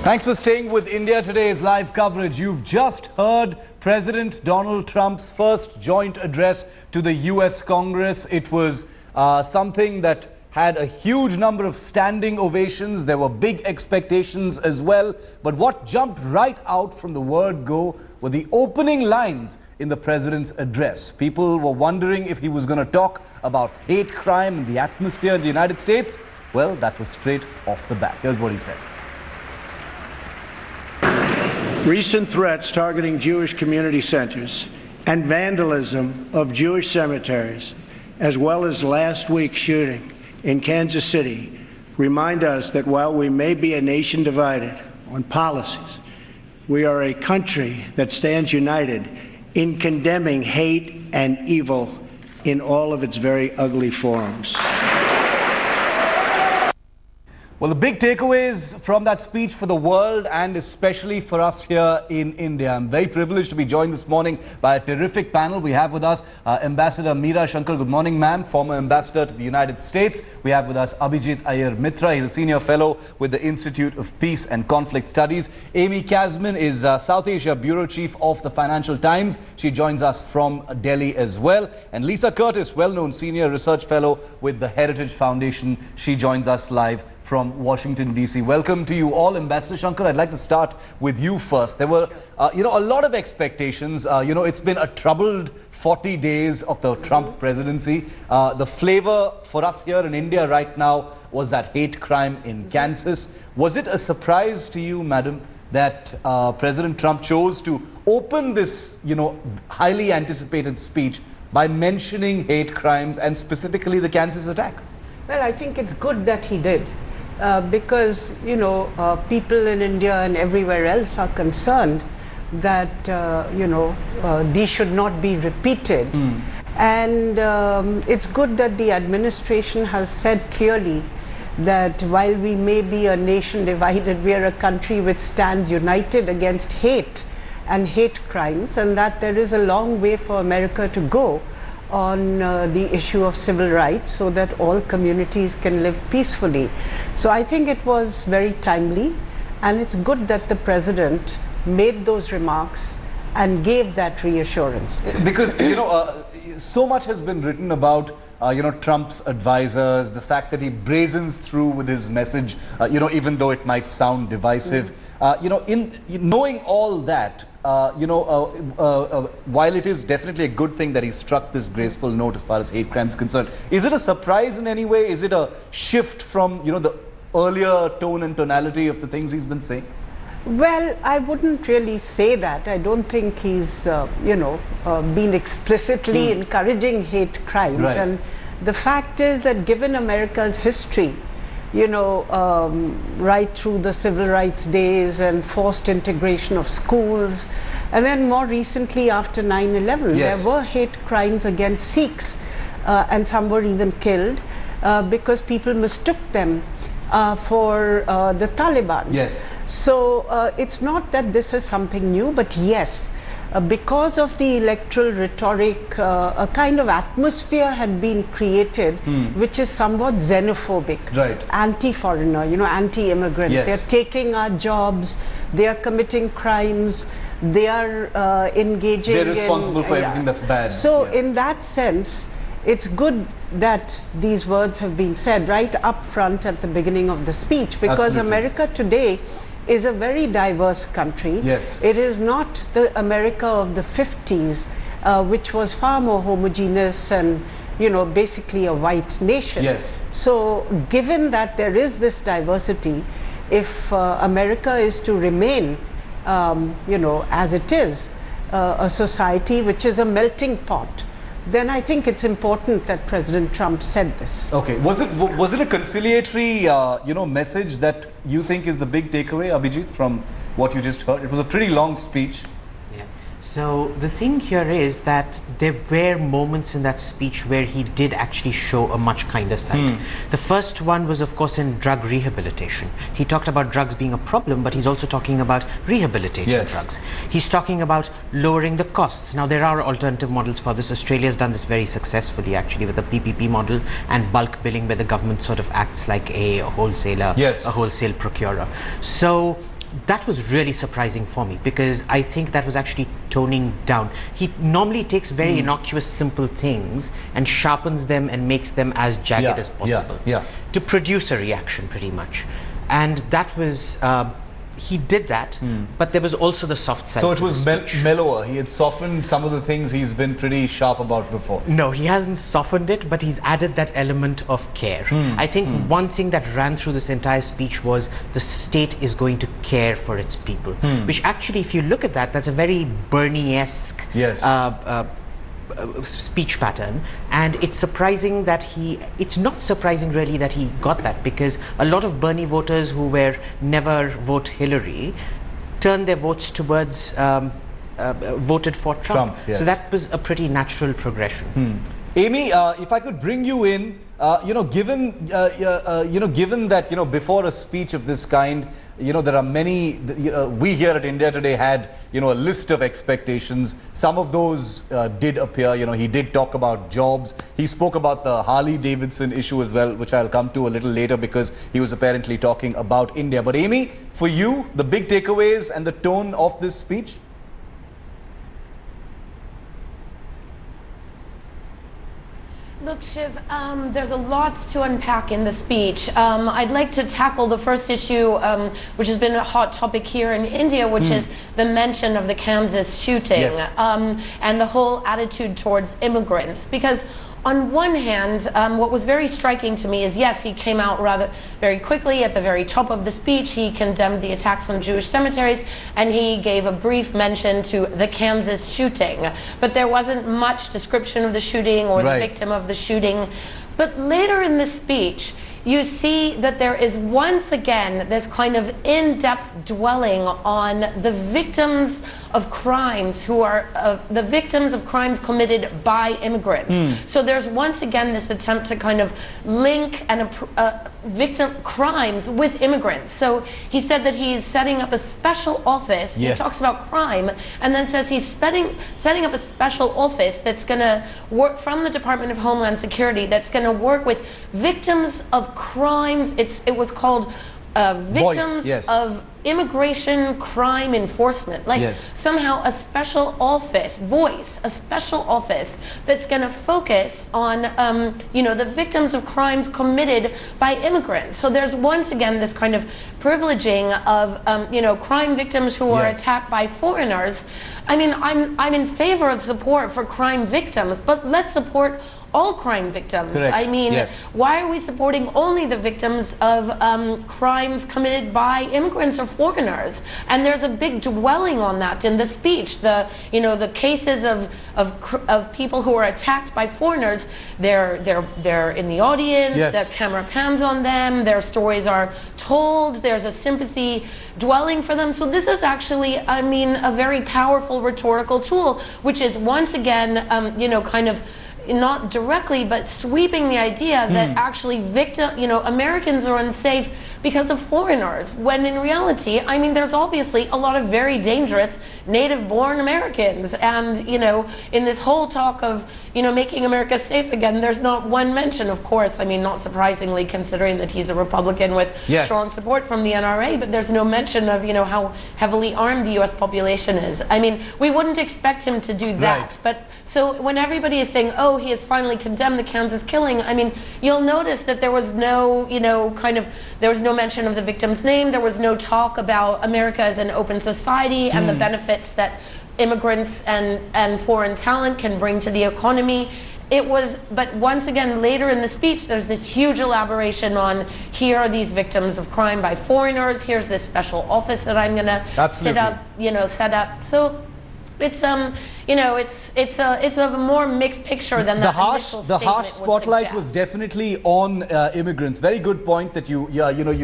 Thanks for staying with India Today's live coverage. You've just heard President Donald Trump's first joint address to the US Congress. It was something that had a huge number of standing ovations. There were big expectations as well. But what jumped right out from the word go were the opening lines in the president's address. People were wondering if he was going to talk about hate crime and the atmosphere in the United States. Well, that was straight off the bat. Here's what he said. Recent threats targeting Jewish community centers and vandalism of Jewish cemeteries, as well as last week's shooting in Kansas City, remind us that while we may be a nation divided on policies, we are a country that stands united in condemning hate and evil in all of its very ugly forms. Well, the big takeaways from that speech for the world and especially for us here in India. I'm very privileged to be joined this morning by a terrific panel. We have with us Ambassador Meera Shankar. Good morning, ma'am. Former ambassador to the United States. We have with us Abhijit Iyer Mitra. He's a senior fellow with the Institute of Peace and Conflict Studies. Amy Kasman is South Asia Bureau Chief of the Financial Times. She joins us from Delhi as well. And Lisa Curtis, well-known senior research fellow with the Heritage Foundation. She joins us live from Washington, D.C. Welcome to you all. Ambassador Shankar, I'd like to start with you first. There were, a lot of expectations. It's been a troubled 40 days of the Trump presidency. The flavor for us here in India right now was that hate crime in Kansas. Was it a surprise to you, madam, that President Trump chose to open this, highly anticipated speech by mentioning hate crimes and specifically the Kansas attack? Well, I think it's good that he did. Because, people in India and everywhere else are concerned that, these should not be repeated. And it's good that the administration has said clearly that while we may be a nation divided, we are a country which stands united against hate and hate crimes, and that there is a long way for America to go on the issue of civil rights so that all communities can live peacefully. So I think it was very timely, and it's good that the president made those remarks and gave that reassurance. Because, so much has been written about, Trump's advisors, the fact that he brazens through with his message, even though it might sound divisive. In knowing all that, while it is definitely a good thing that he struck this graceful note as far as hate crimes is concerned, is it a surprise in any way? Is it a shift from, the earlier tone and tonality of the things he's been saying? Well, I wouldn't really say that. I don't think he's, been explicitly encouraging hate crimes. Right. And the fact is that given America's history, right through the civil rights days and forced integration of schools, and then more recently after 9/11, yes, there were hate crimes against Sikhs, and some were even killed because people mistook them for the Taliban. Yes. So it's not that this is something new, but yes, because of the electoral rhetoric, a kind of atmosphere had been created which is somewhat xenophobic, right, anti-foreigner, anti-immigrant. Yes. They're taking our jobs, they are committing crimes, they are engaging They're responsible for everything that's bad. So in that sense, it's good that these words have been said right up front at the beginning of the speech, because Absolutely. America today is a very diverse country. Yes. It is not the America of the 50s, which was far more homogeneous and, basically a white nation. Yes. So given that there is this diversity, if America is to remain, as it is, a society which is a melting pot, then I think it's important that President Trump said this. Okay. Was it a conciliatory, message that you think is the big takeaway, Abhijit, from what you just heard? It was a pretty long speech. Yeah. So the thing here is that there were moments in that speech where he did actually show a much kinder side. The first one was, of course, in drug rehabilitation. He talked about drugs being a problem, but he's also talking about rehabilitating Yes. drugs. He's talking about lowering the costs. Now, there are alternative models for this. Australia's done this very successfully, actually, with the PPP model and bulk billing, where the government sort of acts like a wholesaler, Yes. a wholesale procurer. So that was really surprising for me, because I think that was actually toning down. He normally takes very innocuous, simple things and sharpens them and makes them as jagged as possible to produce a reaction, pretty much. And that was, he did that, but there was also the soft side. So it was mellower. He had softened some of the things he's been pretty sharp about before. No, he hasn't softened it, but he's added that element of care. I think one thing that ran through this entire speech was the state is going to care for its people, which actually, if you look at that, that's a very Bernie-esque speech pattern. And it's surprising that it's not surprising really that he got that, because a lot of Bernie voters who were never vote Hillary turned their votes towards voted for Trump. So that was a pretty natural progression. Amy, if I could bring you in, given that before a speech of this kind, there are many. We here at India Today had a list of expectations. Some of those did appear. He did talk about jobs. He spoke about the Harley Davidson issue as well, which I'll come to a little later, because he was apparently talking about India. But Amy, for you, the big takeaways and the tone of this speech? Look, Shiv, there's a lot to unpack in the speech. I'd like to tackle the first issue, which has been a hot topic here in India, which is the mention of the Kansas shooting and the whole attitude towards immigrants. Because on one hand, what was very striking to me is, yes, he came out rather very quickly at the very top of the speech. He condemned the attacks on Jewish cemeteries, and he gave a brief mention to the Kansas shooting. But there wasn't much description of the shooting or the victim of the shooting. But later in the speech, you see that there is once again this kind of in-depth dwelling on the victims of crimes who are the victims of crimes committed by immigrants. So there's once again this attempt to kind of link victim crimes with immigrants. So he said that he's setting up a special office. He talks about crime and then says he's setting up a special office that's going to work from the Department of Homeland Security, that's going to work with victims of crimes. It was called victims of immigration crime enforcement. Somehow a special office, a special office that's going to focus on the victims of crimes committed by immigrants. So there's once again this kind of privileging of crime victims who are attacked by foreigners. I mean, I'm in favor of support for crime victims, but let's support all crime victims. I mean, why are we supporting only the victims of crimes committed by immigrants or foreigners? And there's a big dwelling on that in the speech. The cases of people who are attacked by foreigners, they're in the audience. The camera pans on them. Their stories are told. There's a sympathy dwelling for them. So this is actually, I mean, a very powerful rhetorical tool, which is once again, kind of not directly, but sweeping the idea that actually Americans are unsafe because of foreigners, when in reality, I mean, there's obviously a lot of very dangerous native-born Americans. And, in this whole talk of, making America safe again, there's not one mention, of course, I mean, not surprisingly, considering that he's a Republican with strong support from the NRA, but there's no mention of, how heavily armed the U.S. population is. I mean, we wouldn't expect him to do that. But so when everybody is saying, oh, he has finally condemned the Kansas killing, I mean, you'll notice that there was no, there was no mention of the victim's name. There was no talk about America as an open society and the benefits that immigrants and foreign talent can bring to the economy. But once again, later in the speech, there's this huge elaboration on, here are these victims of crime by foreigners. Here's this special office that I'm going to set up. So it's it's a more mixed picture than the harsh spotlight was definitely on immigrants. Very good point that you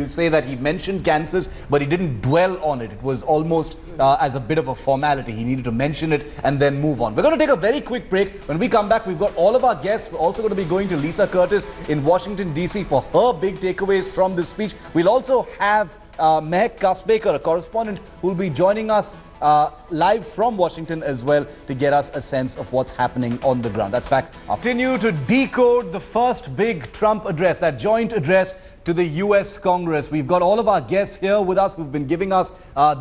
say that he mentioned Kansas, but he didn't dwell on it. It was almost as a bit of a formality. He needed to mention it and then move on. We're going to take a very quick break. When we come back, we've got all of our guests. We're also going to be going to Lisa Curtis in Washington, D.C. for her big takeaways from this speech. We'll also have Mehak Kasbekar, a correspondent, who will be joining us live from Washington as well to get us a sense of what's happening on the ground. That's back. Continue to decode the first big Trump address, that joint address to the US Congress. We've got all of our guests here with us who've been giving us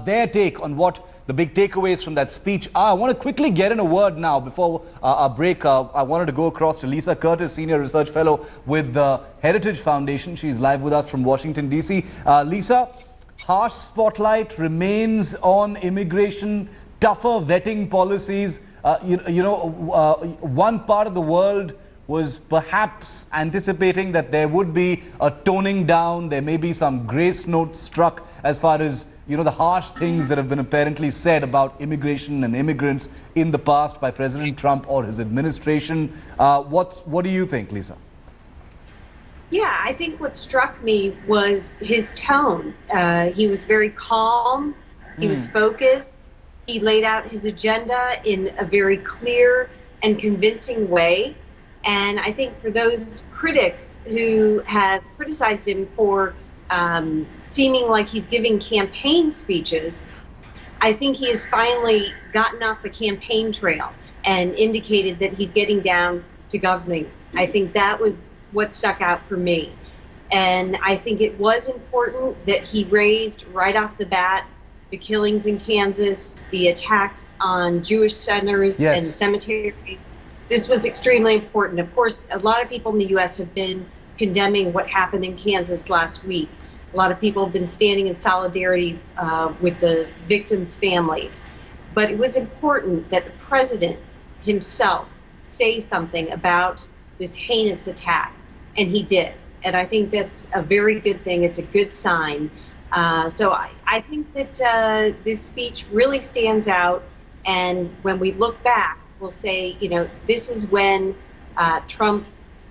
their take on what the big takeaways from that speech are. I want to quickly get in a word now before our break. I wanted to go across to Lisa Curtis, Senior Research Fellow with the Heritage Foundation. She's live with us from Washington, D.C. Lisa, harsh spotlight remains on immigration, tougher vetting policies. One part of the world was perhaps anticipating that there would be a toning down. There may be some grace notes struck as far as, the harsh things that have been apparently said about immigration and immigrants in the past by President Trump or his administration. What do you think, Lisa? Yeah, I think what struck me was his tone. He was very calm. He was focused. He laid out his agenda in a very clear and convincing way. And I think for those critics who have criticized him for seeming like he's giving campaign speeches, I think he has finally gotten off the campaign trail and indicated that he's getting down to governing. I think that was what stuck out for me. And I think it was important that he raised right off the bat the killings in Kansas, the attacks on Jewish centers and cemeteries. This was extremely important. Of course, a lot of people in the U.S. have been condemning what happened in Kansas last week. A lot of people have been standing in solidarity with the victims' families. But it was important that the president himself say something about this heinous attack, and he did. And I think that's a very good thing. It's a good sign. So I think that this speech really stands out. And when we look back, we'll say, this is when Trump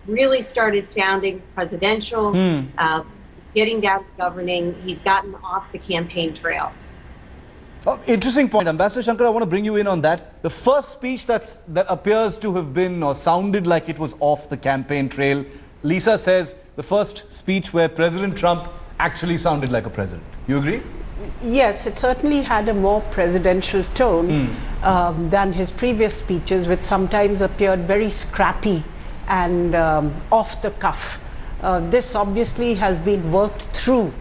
really started sounding presidential. He's getting down to governing. He's gotten off the campaign trail. Oh, interesting point. Ambassador Shankar, I want to bring you in on that. The first speech that appears to have been or sounded like it was off the campaign trail, Lisa says the first speech where President Trump actually sounded like a president. You agree? Yes, it certainly had a more presidential tone than his previous speeches, which sometimes appeared very scrappy and off the cuff. This obviously has been worked through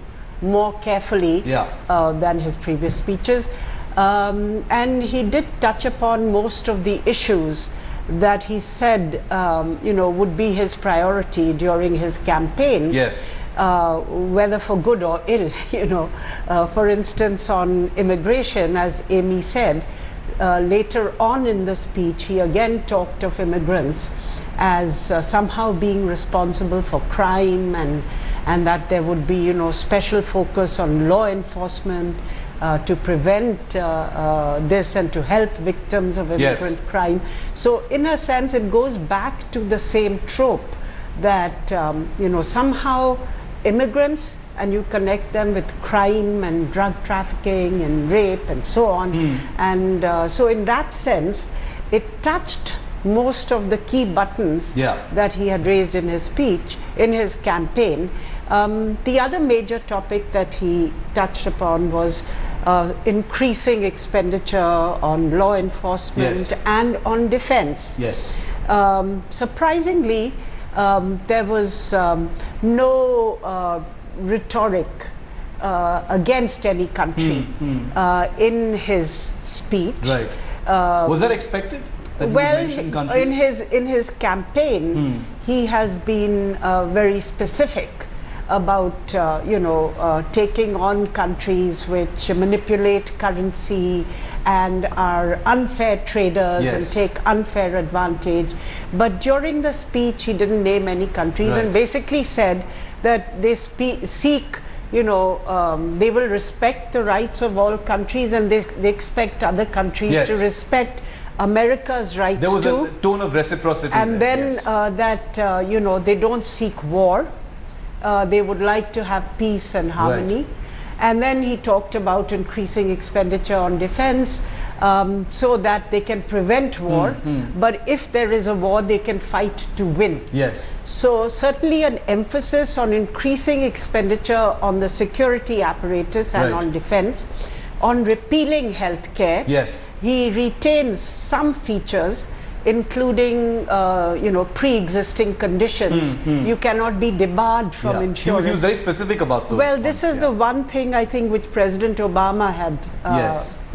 more carefully than his previous speeches. And he did touch upon most of the issues that he said, would be his priority during his campaign. Yes. Whether for good or ill, for instance, on immigration, as Amy said, later on in the speech, he again talked of immigrants as somehow being responsible for crime, and that there would be, special focus on law enforcement to prevent this and to help victims of immigrant crime. So in a sense, it goes back to the same trope that, somehow immigrants, and you connect them with crime and drug trafficking and rape and so on. And so in that sense, it touched most of the key buttons that he had raised in his speech, in his campaign. The other major topic that he touched upon was increasing expenditure on law enforcement and on defense. Surprisingly, there was no rhetoric against any country in his speech. Was that expected? Well, in his campaign, he has been very specific about taking on countries which manipulate currency and are unfair traders and take unfair advantage. But during the speech, he didn't name any countries and basically said that they seek, they will respect the rights of all countries, and they expect other countries to respect America's rights too. There was a tone of reciprocity. And then that, they don't seek war. They would like to have peace and harmony. And then he talked about increasing expenditure on defense so that they can prevent war. But if there is a war, they can fight to win. So certainly an emphasis on increasing expenditure on the security apparatus and on defense. on repealing health care. Yes. He retains some features, including pre-existing conditions. You cannot be debarred from insurance. He was very specific about those. Well, this is the one thing I think which President Obama had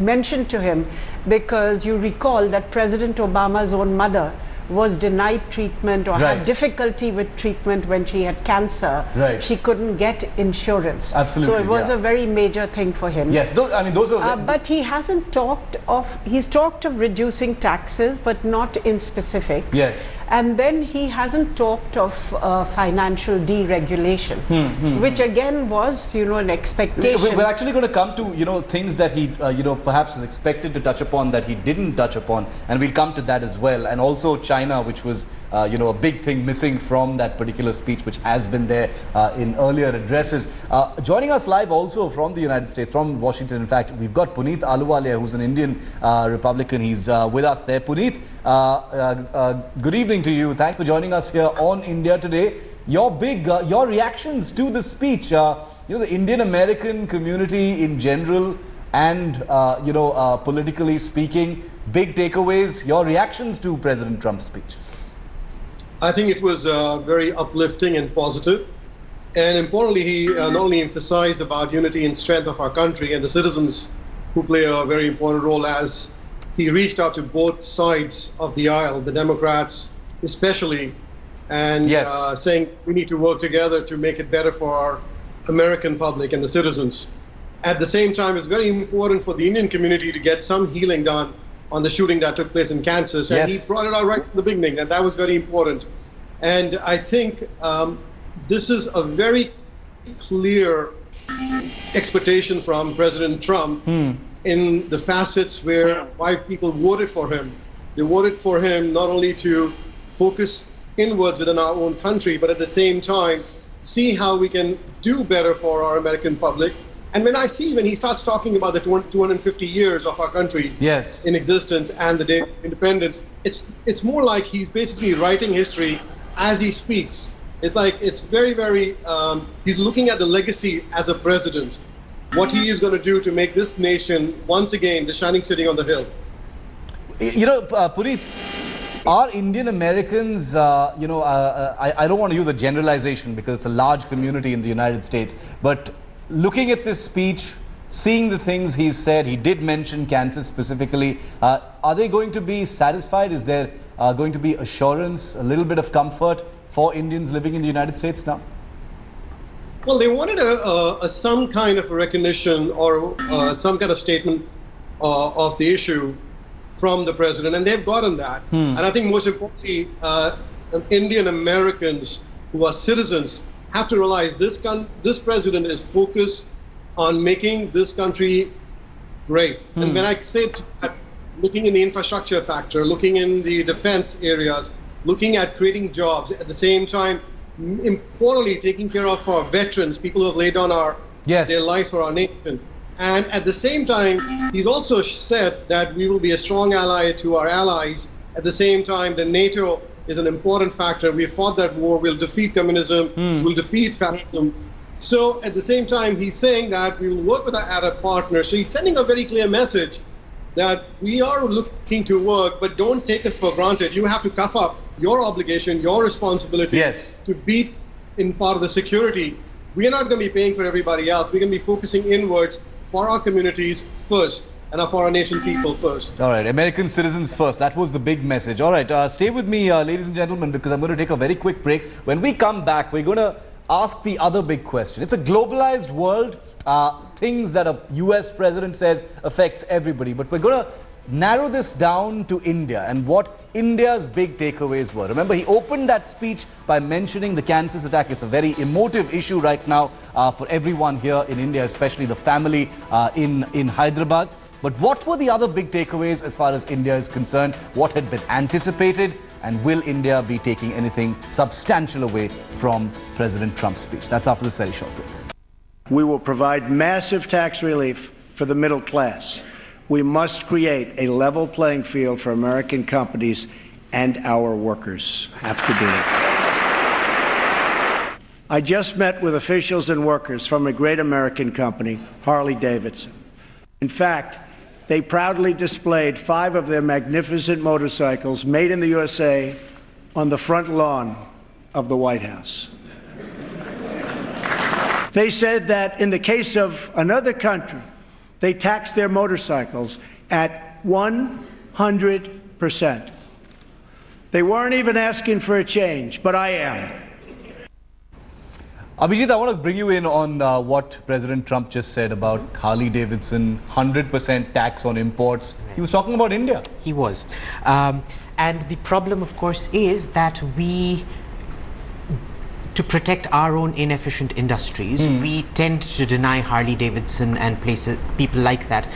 mentioned to him, because you recall that President Obama's own mother was denied treatment or had difficulty with treatment when she had cancer. She couldn't get insurance. Absolutely. So it was a very major thing for him. Yes, those were... but he hasn't talked of, he's talked of reducing taxes, but not in specifics. Yes. And then he hasn't talked of financial deregulation, which again was, an expectation. We're actually going to come to, things that he, perhaps was expected to touch upon that he didn't touch upon. And we'll come to that as well. And also China, which was, a big thing missing from that particular speech, which has been there in earlier addresses. Joining us live also from the United States, from Washington, in fact, we've got Puneet Ahluwalia, who's an Indian Republican. He's with us there. Puneet, good evening to you. Thanks for joining us here on India Today. Your reactions to the speech, the Indian American community in general and, politically speaking, big takeaways, your reactions to President Trump's speech. I think it was very uplifting and positive. And importantly, he not only emphasized about unity and strength of our country and the citizens who play a very important role, as he reached out to both sides of the aisle, the Democrats especially, and saying we need to work together to make it better for our American public and the citizens. At the same time, it's very important for the Indian community to get some healing done on the shooting that took place in Kansas. And he brought it out right from the beginning, and that was very important. And I think this is a very clear expectation from President Trump in the facets why people voted for him. They voted for him not only to focus inwards within our own country, but at the same time, see how we can do better for our American public. And when he starts talking about the 250 years of our country in existence and the day of independence, it's more like he's basically writing history as he speaks. It's like, it's very, very, he's looking at the legacy as a president, what he is going to do to make this nation, once again, the shining city on the hill. Puneet, are Indian Americans, I don't want to use a generalization because it's a large community in the United States, but looking at this speech, seeing the things he said, he did mention Kansas specifically, are they going to be satisfied? Is there going to be assurance, a little bit of comfort for Indians living in the United States now? Well, they wanted some kind of recognition or some kind of statement of the issue from the president, and they've gotten that. And I think most importantly, Indian Americans who are citizens have to realize this president is focused on making this country great. And when I say that, looking in the infrastructure factor, looking in the defense areas, looking at creating jobs, at the same time, importantly, taking care of our veterans, people who have laid down their lives for our nation. And at the same time, he's also said that we will be a strong ally to our allies. At the same time, the NATO is an important factor. We fought that war. We'll defeat communism. We'll defeat fascism. So at the same time, he's saying that we will work with our Arab partners. So he's sending a very clear message that we are looking to work, but don't take us for granted. You have to cough up your obligation, your responsibility to be in part of the security. We are not going to be paying for everybody else. We're going to be focusing inwards for our communities first and for our nation people first. All right, American citizens first. That was the big message. All right, stay with me, ladies and gentlemen, because I'm going to take a very quick break. When we come back, we're going to ask the other big question. It's a globalized world. Things that a US president says affects everybody. But we're going to narrow this down to India and what India's big takeaways were. Remember, he opened that speech by mentioning the Kansas attack. It's a very emotive issue right now for everyone here in India, especially the family in Hyderabad. But what were the other big takeaways as far as India is concerned? What had been anticipated? And will India be taking anything substantial away from President Trump's speech? That's after this very short break. We will provide massive tax relief for the middle class. We must create a level playing field for American companies, and our workers have to be. I just met with officials and workers from a great American company, Harley-Davidson. In fact, they proudly displayed 5 of their magnificent motorcycles made in the USA on the front lawn of the White House. They said that in the case of another country, they taxed their motorcycles at 100%. They weren't even asking for a change, but I am. Abhijit, I want to bring you in on what President Trump just said about Harley-Davidson, 100% tax on imports. He was talking about India. He was. And the problem, of course, is that to protect our own inefficient industries, we tend to deny Harley-Davidson and people like that,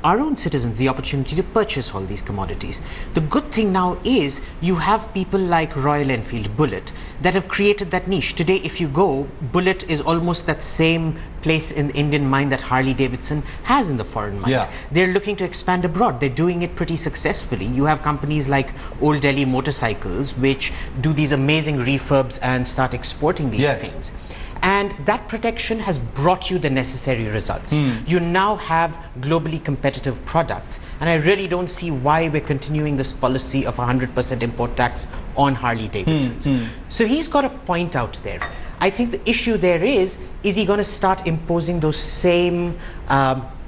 our own citizens the opportunity to purchase all these commodities. The good thing now is you have people like Royal Enfield, Bullet, that have created that niche. Today, if you go, Bullet is almost that same place in the Indian mind that Harley-Davidson has in the foreign mind. Yeah. They're looking to expand abroad. They're doing it pretty successfully. You have companies like Old Delhi Motorcycles, which do these amazing refurbs and start exporting these things. And that protection has brought you the necessary results. You now have globally competitive products. And I really don't see why we're continuing this policy of 100% import tax on Harley-Davidsons. So he's got a point out there. I think the issue there is he going to start imposing those same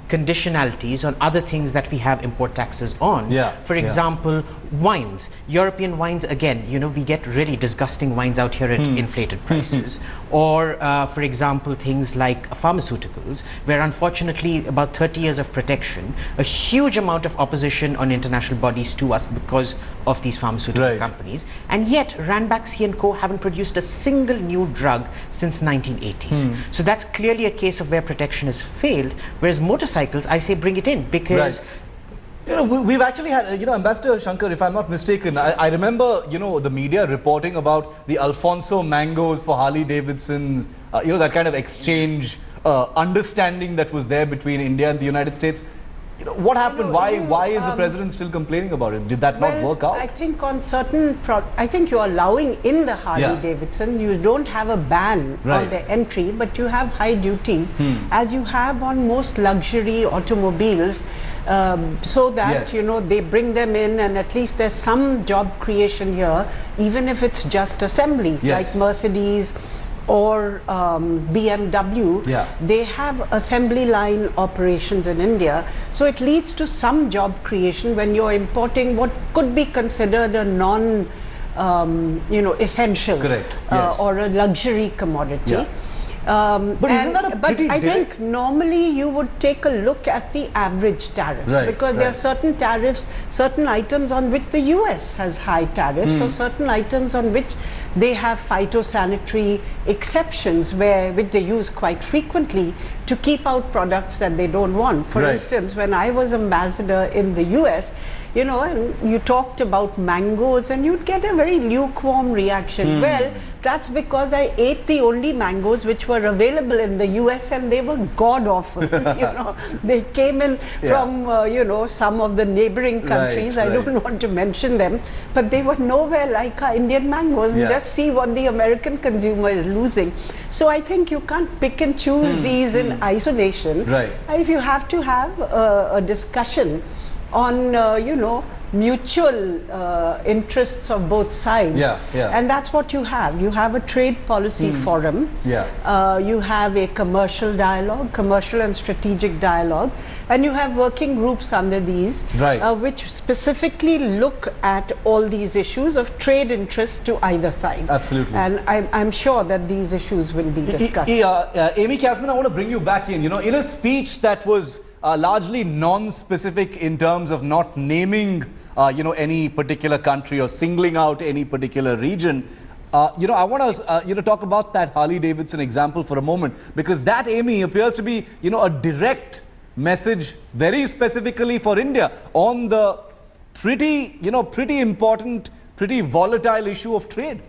conditionalities on other things that we have import taxes on? For example, wines. European wines, again, you know, we get really disgusting wines out here at inflated prices. Or, for example, things like pharmaceuticals, where unfortunately about 30 years of protection, a huge amount of opposition on international bodies to us because of these pharmaceutical companies. And yet, Ranbaxy and Co. haven't produced a single new drug since 1980s. So that's clearly a case of where protection has failed, whereas motorcycles, I say bring it in, because you know, we've actually had, you know, Ambassador Shankar, if I'm not mistaken, I remember, you know, the media reporting about the Alfonso mangoes for Harley-Davidsons, you know, that kind of exchange, understanding that was there between India and the United States. You know, what happened? Why is the president still complaining about it? Did that not work out? I think on certain, I think you're allowing in the Harley-Davidson, you don't have a ban on the entry, but you have high duties, as you have on most luxury automobiles, so that, you know, they bring them in and at least there's some job creation here, even if it's just assembly, like Mercedes or BMW, they have assembly line operations in India. So it leads to some job creation when you're importing what could be considered a non, you know, essential or a luxury commodity. But isn't that a pretty I think normally you would take a look at the average tariffs, because there are certain tariffs, certain items on which the US has high tariffs, or certain items on which they have phytosanitary exceptions, which they use quite frequently to keep out products that they don't want. For instance, when I was ambassador in the US, you know, and you talked about mangoes and you'd get a very lukewarm reaction. Well, that's because I ate the only mangoes which were available in the US and they were god-awful. You know, they came in from, you know, some of the neighboring countries. I don't want to mention them, but they were nowhere like our Indian mangoes. And just see what the American consumer is losing. So I think you can't pick and choose these in isolation. If you have to have a discussion on, you know, mutual interests of both sides. And that's what you have. You have a trade policy forum. You have a commercial dialogue, commercial and strategic dialogue. And you have working groups under these, which specifically look at all these issues of trade interests to either side. And I'm sure that these issues will be discussed. Amy Kasman, I want to bring you back in. You know, in a speech that was largely non-specific in terms of not naming, you know, any particular country or singling out any particular region. You know, I want to, you know, talk about that Harley-Davidson example for a moment, because that, Amy, appears to be, you know, a direct message very specifically for India on the pretty, you know, pretty important, pretty volatile issue of trade.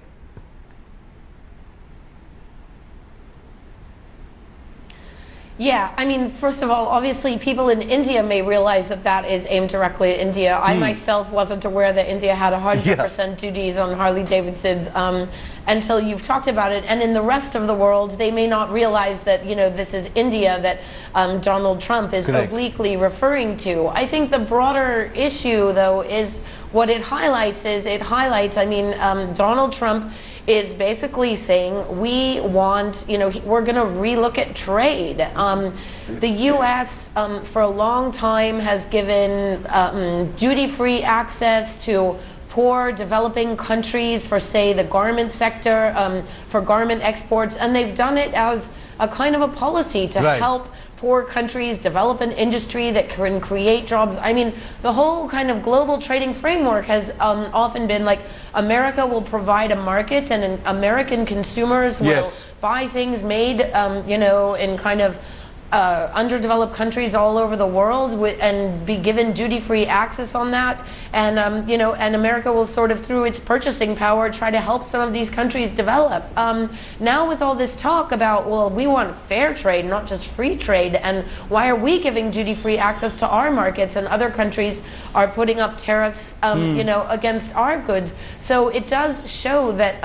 Yeah, I mean, first of all, obviously people in India may realize that that is aimed directly at India. I myself wasn't aware that India had 100% duties on Harley Davidsons until you've talked about it. And in the rest of the world, they may not realize that, you know, this is India that Donald Trump is obliquely referring to. I think the broader issue, though, is what it highlights I mean, Donald Trump is basically saying we want, you know, we're going to relook at trade. The U.S. For a long time has given duty-free access to poor developing countries for, say, the garment sector, for garment exports, and they've done it as a kind of a policy to help poor countries develop an industry that can create jobs. I mean, the whole kind of global trading framework has often been like America will provide a market and American consumers will buy things made, you know, in kind of underdeveloped countries all over the world and be given duty-free access on that, and you know, and America will sort of through its purchasing power try to help some of these countries develop. Now with all this talk about, well, we want fair trade, not just free trade, and why are we giving duty-free access to our markets and other countries are putting up tariffs, you know, against our goods? So it does show that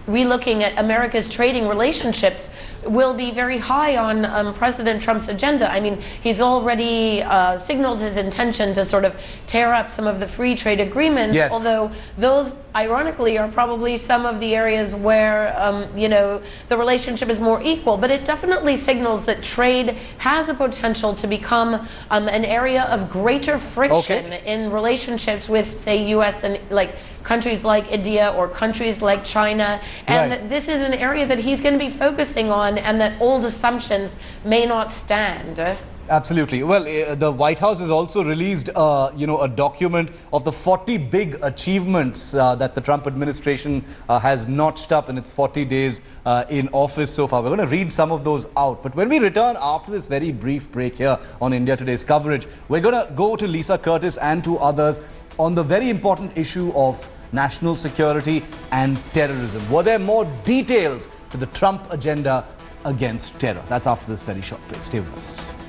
relooking at America's trading relationships will be very high on President Trump's agenda. I mean, he's already signaled his intention to sort of tear up some of the free trade agreements, although those, ironically, are probably some of the areas where, you know, the relationship is more equal. But it definitely signals that trade has a potential to become an area of greater friction in relationships with, say, U.S. and, like, countries like India or countries like China, and that this is an area that he's going to be focusing on, and that old assumptions may not stand. Absolutely. Well, the White House has also released, you know, a document of the 40 big achievements that the Trump administration has notched up in its 40 days in office so far. We're going to read some of those out. But when we return after this very brief break here on India Today's coverage, we're going to go to Lisa Curtis and to others on the very important issue of national security and terrorism. Were there more details to the Trump agenda against terror? That's after this very short break. Stay with us.